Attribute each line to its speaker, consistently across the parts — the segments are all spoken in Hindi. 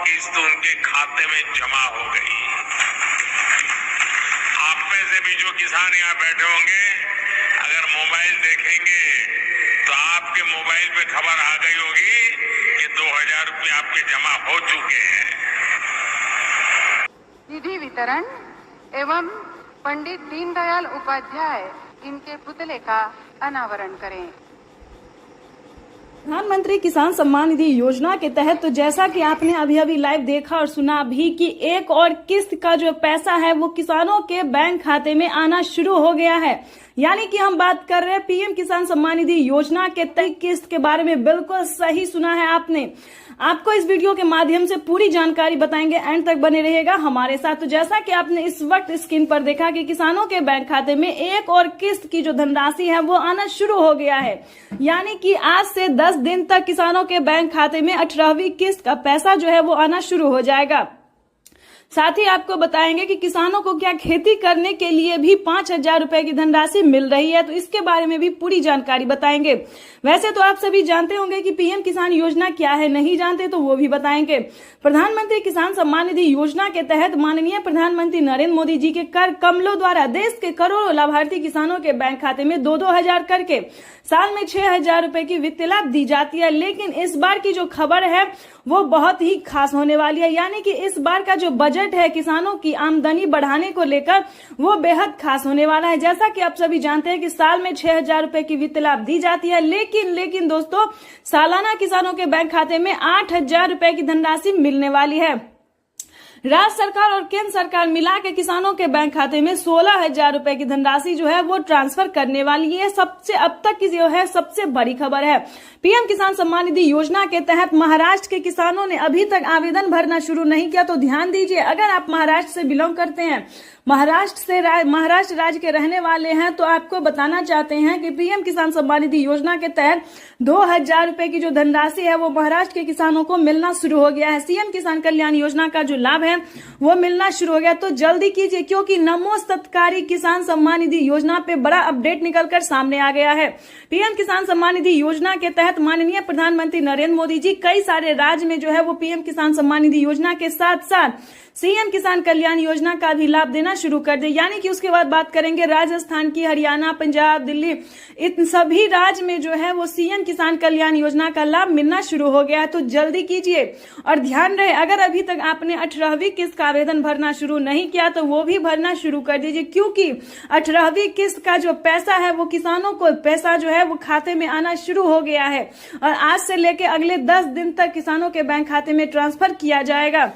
Speaker 1: किस्त उनके खाते में जमा हो गई। आप में से भी जो किसान यहाँ बैठे होंगे, अगर मोबाइल देखेंगे तो आपके मोबाइल पे खबर आ गई होगी कि 2000 रुपये आपके जमा हो चुके हैं।
Speaker 2: निधि वितरण एवं पंडित दीनदयाल उपाध्याय इनके पुतले का अनावरण करें।
Speaker 3: प्रधानमंत्री किसान सम्मान निधि योजना के तहत तो जैसा कि आपने अभी अभी लाइव देखा और सुना भी कि एक और किस्त का जो पैसा है वो किसानों के बैंक खाते में आना शुरू हो गया है। यानी कि हम बात कर रहे हैं पीएम किसान सम्मान निधि योजना के तहत किस्त के बारे में। बिल्कुल सही सुना है आपने। आपको इस वीडियो के माध्यम से पूरी जानकारी बताएंगे, एंड तक बने रहिएगा हमारे साथ। तो जैसा कि आपने इस वक्त स्क्रीन पर देखा कि किसानों के बैंक खाते में एक और किस्त की जो धनराशि है वो आना शुरू हो गया है। यानी कि आज से 10 दिन तक किसानों के बैंक खाते में 18वीं किस्त का पैसा जो है वो आना शुरू हो जाएगा। साथ ही आपको बताएंगे कि किसानों को क्या खेती करने के लिए भी 5000 रुपए की धनराशि मिल रही है, तो इसके बारे में भी पूरी जानकारी बताएंगे। वैसे तो आप सभी जानते होंगे कि पीएम किसान योजना क्या है, नहीं जानते तो वो भी बताएंगे। प्रधानमंत्री किसान सम्मान निधि योजना के तहत माननीय प्रधानमंत्री नरेंद्र मोदी जी के कर कमलों द्वारा देश के करोड़ों लाभार्थी किसानों के बैंक खाते में 2-2 हजार करके साल में 6000 रुपए की वित्तीय लाभ दी जाती है। लेकिन इस बार की जो खबर है वो बहुत ही खास होने वाली है। यानी कि इस बार का जो बजट है किसानों की आमदनी बढ़ाने को लेकर वो बेहद खास होने वाला है। जैसा कि आप सभी जानते हैं कि साल में 6000 रुपए की वित्तीय लाभ दी जाती है, लेकिन दोस्तों सालाना किसानों के बैंक खाते में 8000 रुपए की धनराशि मिलने वाली है। राज्य सरकार और केंद्र सरकार मिला के किसानों के बैंक खाते में 16,000 रुपए की धनराशि जो है वो ट्रांसफर करने वाली है। सबसे अब तक की जो है सबसे बड़ी खबर है। पीएम किसान सम्मान निधि योजना के तहत महाराष्ट्र के किसानों ने अभी तक आवेदन भरना शुरू नहीं किया, तो ध्यान दीजिए। अगर आप महाराष्ट्र से बिलोंग करते हैं, महाराष्ट्र राज्य के रहने वाले हैं, तो आपको बताना चाहते हैं कि पीएम किसान सम्मान निधि योजना के तहत 2000 रुपए की जो धनराशि है वो महाराष्ट्र के किसानों को मिलना शुरू हो गया है। सीएम किसान कल्याण योजना का जो लाभ है वो मिलना शुरू हो गया। तो जल्दी कीजिए, क्योंकि नमो सत्कारी किसान सम्मान निधि योजना पे बड़ा अपडेट निकलकर सामने आ गया है। पीएम किसान सम्मान निधि योजना के तहत माननीय प्रधानमंत्री नरेंद्र मोदी जी कई सारे राज्य में जो है वो पीएम किसान सम्मान निधि योजना के साथ साथ सीएम किसान कल्याण योजना का भी लाभ देना शुरू कर दे। यानी कि उसके बाद बात करेंगे राजस्थान की, हरियाणा, पंजाब, दिल्ली, इन सभी राज्य में जो है वो सीएम किसान कल्याण योजना का लाभ मिलना शुरू हो गया है। तो जल्दी कीजिए और ध्यान रहे, अगर अभी तक आपने 18वीं किस्त का आवेदन भरना शुरू नहीं किया तो वो भी भरना शुरू कर दीजिए, क्योंकि 18वीं किस्त का जो पैसा है वो किसानों को पैसा जो है वो खाते में आना शुरू हो गया है और आज से लेके अगले 10 दिन तक किसानों के बैंक खाते में ट्रांसफर किया जाएगा।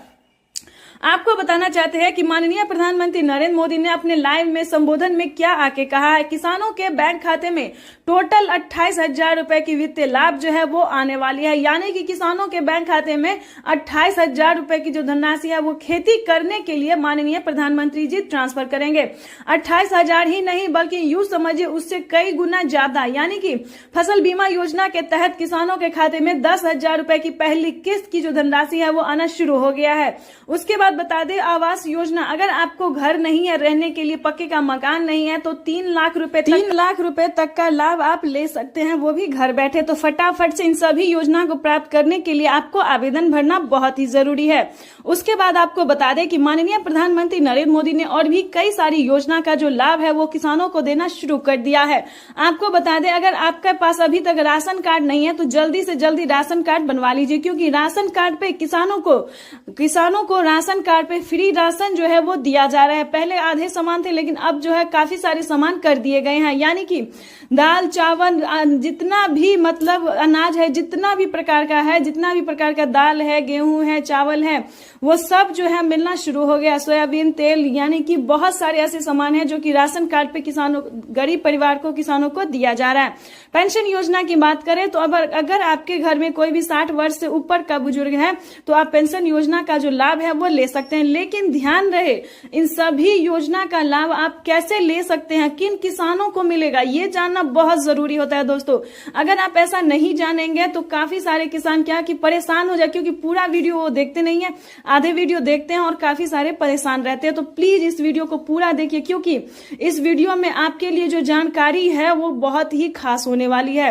Speaker 3: आपको बताना चाहते हैं कि माननीय प्रधानमंत्री नरेंद्र मोदी ने अपने लाइव में संबोधन में क्या आके कहा है। किसानों के बैंक खाते में टोटल 28,000 रुपए की वित्तीय लाभ जो है वो आने वाली है। यानी कि किसानों के बैंक खाते में 28,000 रुपए की जो धनराशि है वो खेती करने के लिए माननीय प्रधानमंत्री जी ट्रांसफर करेंगे। 28,000 ही नहीं बल्कि यूं समझिए उससे कई गुना ज्यादा। यानी कि फसल बीमा योजना के तहत किसानों के खाते में 10,000 रुपए की पहली किस्त की जो धनराशि है वो आना शुरू हो गया है। उसके बाद बता दें आवास योजना, अगर आपको घर नहीं है रहने के लिए, पक्के का मकान नहीं है, तो 3 लाख रुपए तक का लाभ आप ले सकते हैं, वो भी घर बैठे। तो फटाफट से इन सभी योजना को प्राप्त करने के लिए आपको आवेदन भरना बहुत ही जरूरी है। उसके बाद आपको बता दें कि माननीय प्रधानमंत्री नरेंद्र मोदी ने और भी कई सारी योजना का जो लाभ है वो किसानों को देना शुरू कर दिया है। आपको बता दें अगर आपके पास अभी तक राशन कार्ड नहीं है तो जल्दी से जल्दी राशन कार्ड बनवा लीजिए, क्योंकि राशन कार्ड पे किसानों को राशन कार्ड पे फ्री राशन जो है वो दिया जा रहा है। पहले आधे सामान थे, लेकिन अब जो है काफी सारे सामान कर दिए गए हैं। यानी कि दाल, चावल, जितना भी मतलब अनाज है, जितना भी प्रकार का है, जितना भी प्रकार का दाल है, गेहूं है, चावल है, वो सब जो है मिलना शुरू हो गया। सोयाबीन तेल, यानी कि बहुत सारे ऐसे सामान है जो कि राशन कार्ड पे किसानों, गरीब परिवार को, किसानों को दिया जा रहा है। पेंशन योजना की बात करें तो अगर आपके घर में कोई भी 60 वर्ष से ऊपर का बुजुर्ग है तो आप पेंशन योजना का जो लाभ है वो ले सकते हैं। लेकिन ध्यान रहे, इन सभी योजना का लाभ आप कैसे ले सकते हैं, किन किसानों को मिलेगा, ये जानना बहुत जरूरी होता है दोस्तों। अगर आप ऐसा नहीं जानेंगे तो काफी सारे किसान क्या कि परेशान हो जाए, क्योंकि पूरा वीडियो वो देखते नहीं है, आधे वीडियो देखते हैं और काफी सारे परेशान रहते हैं। तो प्लीज इस वीडियो को पूरा देखिए, क्योंकि इस वीडियो में आपके लिए जो जानकारी है वो बहुत ही खास होने वाली है।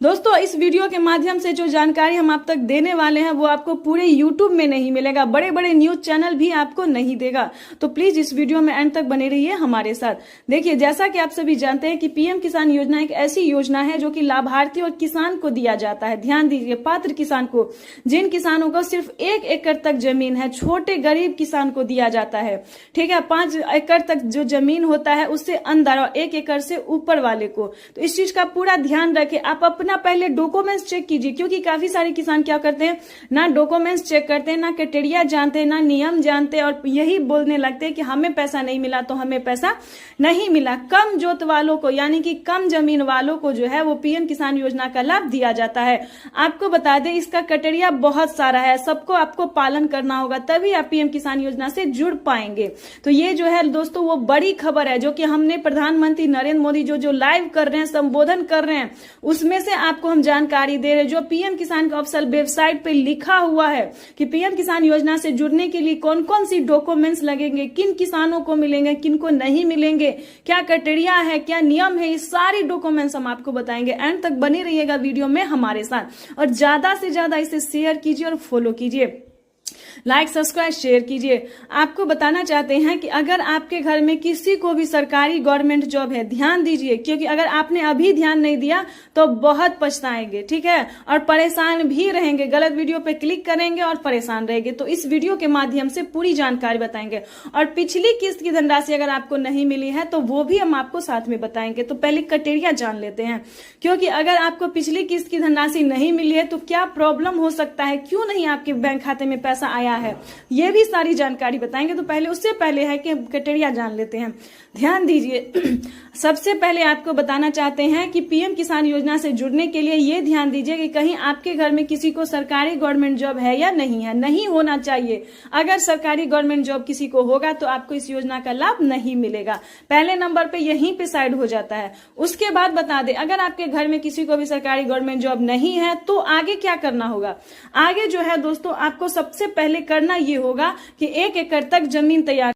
Speaker 3: दोस्तों इस वीडियो के माध्यम से जो जानकारी हम आप तक देने वाले हैं वो आपको पूरे YouTube में नहीं मिलेगा, बड़े बड़े न्यूज चैनल भी आपको नहीं देगा। तो प्लीज इस वीडियो में एंड तक बने रहिए हमारे साथ। देखिए, जैसा कि आप सभी जानते हैं कि पीएम किसान योजना एक ऐसी योजना है जो कि लाभार्थी और किसान को दिया जाता है। ध्यान दीजिए, पात्र किसान को, जिन किसानों को सिर्फ 1 एकड़ तक जमीन है, छोटे गरीब किसान को दिया जाता है। ठीक है, 5 एकड़ तक जो जमीन होता है उससे अंदर और 1 एकड़ से ऊपर वाले को। तो इस चीज का पूरा ध्यान रखें। आप अपना पहले डॉक्यूमेंट्स चेक कीजिए, क्योंकि काफी सारे किसान क्या करते हैं, ना डॉक्यूमेंट्स चेक करते हैं, ना क्राइटेरिया जानते हैं, ना नियम जानते हैं, और यही बोलने लगते हैं कि हमें पैसा नहीं मिला तो हमें पैसा नहीं मिला। कम जोत वालों को, यानी कि कम जमीन वालों को जो है वो पीएम किसान योजना का लाभ दिया जाता है। आपको बता दें, इसका क्राइटेरिया बहुत सारा है, सबको आपको पालन करना होगा, तभी आप पीएम किसान योजना से जुड़ पाएंगे। तो ये जो है दोस्तों वो बड़ी खबर है जो कि हमने प्रधानमंत्री नरेंद्र मोदी जो लाइव कर रहे हैं, संबोधन कर रहे हैं, उसमें से आपको हम जानकारी दे रहे हैं। जो पीएम किसान का ऑफिशियल वेबसाइट पे लिखा हुआ है कि पीएम किसान योजना से जुड़ने के लिए कौन कौन सी डॉक्यूमेंट्स लगेंगे, किन किसानों को मिलेंगे, किन को नहीं मिलेंगे, क्या क्राइटेरिया है, क्या नियम है, ये सारी डॉक्यूमेंट्स हम आपको बताएंगे। एंड तक बने रहिएगा वीडियो में हमारे साथ, और ज्यादा से ज्यादा इसे शेयर कीजिए और फॉलो कीजिए, लाइक सब्सक्राइब शेयर कीजिए। आपको बताना चाहते हैं कि अगर आपके घर में किसी को भी सरकारी गवर्नमेंट जॉब है, ध्यान दीजिए, क्योंकि अगर आपने अभी ध्यान नहीं दिया तो बहुत पछताएंगे। ठीक है, और परेशान भी रहेंगे, गलत वीडियो पे क्लिक करेंगे और परेशान रहेंगे। तो इस वीडियो के माध्यम से पूरी जानकारी बताएंगे, और पिछली किस्त की धनराशि अगर आपको नहीं मिली है तो वो भी हम आपको साथ में बताएंगे। तो पहले क्राइटेरिया जान लेते हैं, क्योंकि अगर आपको पिछली किस्त की धनराशि नहीं मिली है तो क्या प्रॉब्लम हो सकता है, क्यों नहीं आपके बैंक खाते में पैसा आया है, ये भी सारी जानकारी बताएंगे। तो पहले उससे पहले है कि क्राइटेरिया जान लेते हैं। ध्यान दीजिए, सबसे पहले आपको बताना चाहते हैं कि पीएम किसान योजना से जुड़ने के लिए ये ध्यान दीजिए कि कहीं आपके घर में किसी को सरकारी गवर्नमेंट जॉब है या नहीं है, नहीं होना चाहिए। अगर सरकारी गवर्नमेंट जॉब किसी को होगा तो आपको इस योजना का लाभ नहीं मिलेगा, पहले नंबर पे यहीं पे साइड हो जाता है। उसके बाद बता दें, अगर आपके घर में किसी को भी सरकारी गवर्नमेंट जॉब नहीं है तो आगे क्या करना होगा। आगे जो है दोस्तों आपको सबसे पहले करना ये होगा कि 1 एकड़ तक जमीन तैयार।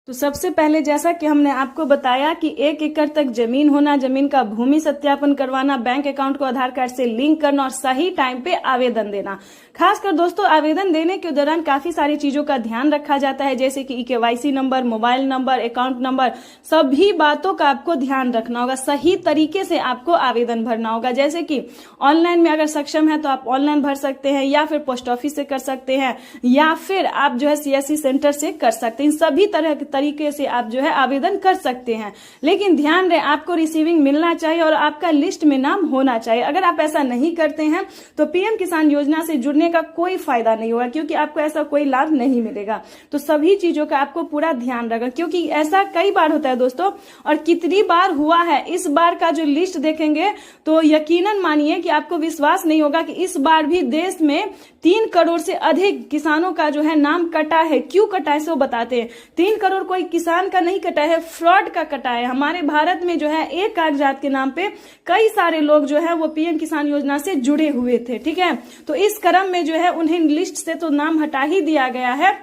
Speaker 3: तो सबसे पहले जैसा कि हमने आपको बताया कि 1 एकड़ तक जमीन होना, जमीन का भूमि सत्यापन करवाना, बैंक अकाउंट को आधार कार्ड से लिंक करना और सही टाइम पे आवेदन देना। खासकर दोस्तों आवेदन देने के दौरान काफी सारी चीजों का ध्यान रखा जाता है, जैसे कि KYC number, mobile number, account number, सभी बातों का आपको ध्यान रखना होगा। सही तरीके से आपको आवेदन भरना होगा, जैसे कि ऑनलाइन में अगर सक्षम है तो आप ऑनलाइन भर सकते हैं, या फिर पोस्ट ऑफिस से कर सकते हैं, या फिर आप जो है सीएससी सेंटर से कर सकते हैं। सभी तरह के तरीके से आप जो है आवेदन कर सकते हैं, लेकिन ध्यान रहे आपको रिसीविंग मिलना चाहिए और आपका लिस्ट में नाम होना चाहिए। अगर आप ऐसा नहीं करते हैं तो पीएम किसान योजना से जुड़ने का कोई फायदा नहीं होगा, क्योंकि आपको ऐसा कोई लाभ नहीं मिलेगा। तो सभी चीजों का आपको पूरा ध्यान रखना, क्योंकि ऐसा कई बार होता है दोस्तों, और कितनी बार हुआ है। इस बार का जो लिस्ट देखेंगे तो यकीनन मानिए कि आपको विश्वास नहीं होगा कि इस बार भी देश में 3 करोड़ से अधिक किसानों का जो है नाम कटा है। क्यों कटा है सो बताते हैं। 3 करोड़ कोई किसान का नहीं कटा है, फ्रॉड का कटा है। हमारे भारत में जो है एक कागजात के नाम पे कई सारे लोग जो है वो पीएम किसान योजना से जुड़े हुए थे। ठीक है, तो इस क्रम में जो है उन्हें लिस्ट से तो नाम हटा ही दिया गया है।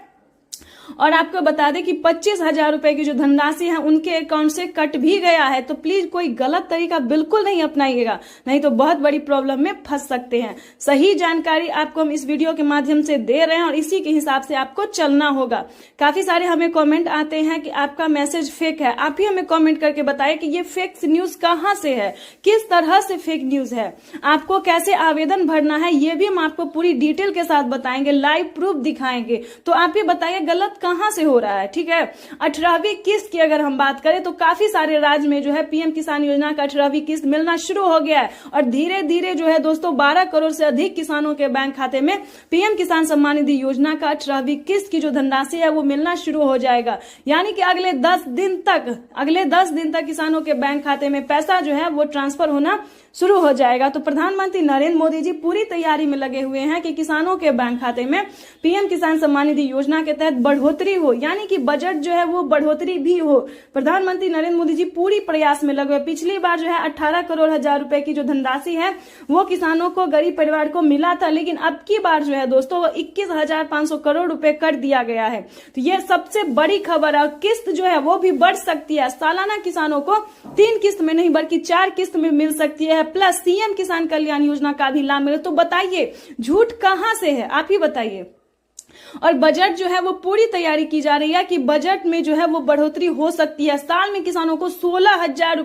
Speaker 3: और आपको बता दें कि 25,000 रुपए की जो धनराशि है उनके अकाउंट से कट भी गया है। तो प्लीज कोई गलत तरीका बिल्कुल नहीं अपनाइएगा, नहीं तो बहुत बड़ी प्रॉब्लम में फंस सकते हैं। सही जानकारी आपको हम इस वीडियो के माध्यम से दे रहे हैं और इसी के हिसाब से आपको चलना होगा। काफी सारे हमें कमेंट आते हैं कि आपका मैसेज फेक है। आप ही हमें कमेंट करके बताएं कि ये फेक न्यूज कहां से है, किस तरह से फेक न्यूज है, आपको कैसे आवेदन भरना है, ये भी हम आपको पूरी डिटेल के साथ बताएंगे, लाइव प्रूफ दिखाएंगे। तो आप ही बताइए गलत कहां से हो रहा है। ठीक है, 18वीं किस्त की अगर हम बात करें तो काफी सारे राज्य में जो है पीएम किसान योजना का 18वीं किस्त मिलना शुरू हो गया है और धीरे धीरे जो है दोस्तों 12 करोड़ से अधिक किसानों के बैंक खाते में पीएम किसान सम्मान निधि योजना का 18वीं किस्त की जो धनराशि है वो मिलना शुरू हो जाएगा। यानी कि अगले 10 दिन तक किसानों के बैंक खाते में पैसा जो है वो ट्रांसफर होना शुरू हो जाएगा। तो प्रधानमंत्री नरेंद्र मोदी जी पूरी तैयारी में लगे हुए हैं कि किसानों के बैंक खाते में पीएम किसान सम्मान निधि योजना के तहत बढ़ोतरी हो, यानी कि बजट जो है वो बढ़ोतरी भी हो। प्रधानमंत्री नरेंद्र मोदी जी पूरी प्रयास में लगे हुए। पिछली बार जो है 18 करोड़ हजार रुपए की जो धनराशि है वो किसानों को, गरीब परिवार को मिला था, लेकिन अब की बार जो है दोस्तों वो 21,500 करोड़ रुपए कर दिया गया है। तो ये सबसे बड़ी खबर है। किस्त जो है वो भी बढ़ सकती है। सालाना किसानों को 3 किस्त में नहीं बल्कि 4 किस्त में मिल सकती है। है, प्लस सीएम किसान कल्याण योजना का भी लाभ मिले। तो बताइए झूठ कहां से है, आप ही बताइए। और बजट जो है वो पूरी तैयारी की जा रही है कि बजट में जो है वो बढ़ोतरी हो सकती है। साल में किसानों को 16,000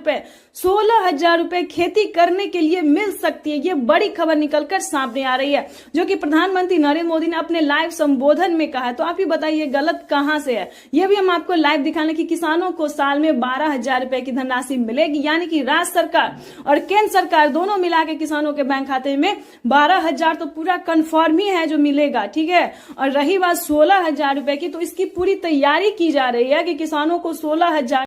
Speaker 3: रुपए खेती करने के लिए मिल सकती है। ये बड़ी खबर निकलकर सामने आ रही है, जो कि प्रधानमंत्री नरेंद्र मोदी ने अपने लाइव संबोधन में कहा है। तो आप ही बताइए गलत कहां से है। ये भी हम आपको लाइव दिखाने की किसानों को साल में 12,000 रुपए की धनराशि मिलेगी, यानी कि राज्य सरकार और केंद्र सरकार दोनों मिला के किसानों के बैंक खाते में 12,000 तो पूरा कन्फर्म ही है जो मिलेगा, ठीक है। और रही बात 16,000 रुपए की, तो इसकी पूरी तैयारी की जा रही है कि किसानों को 16,000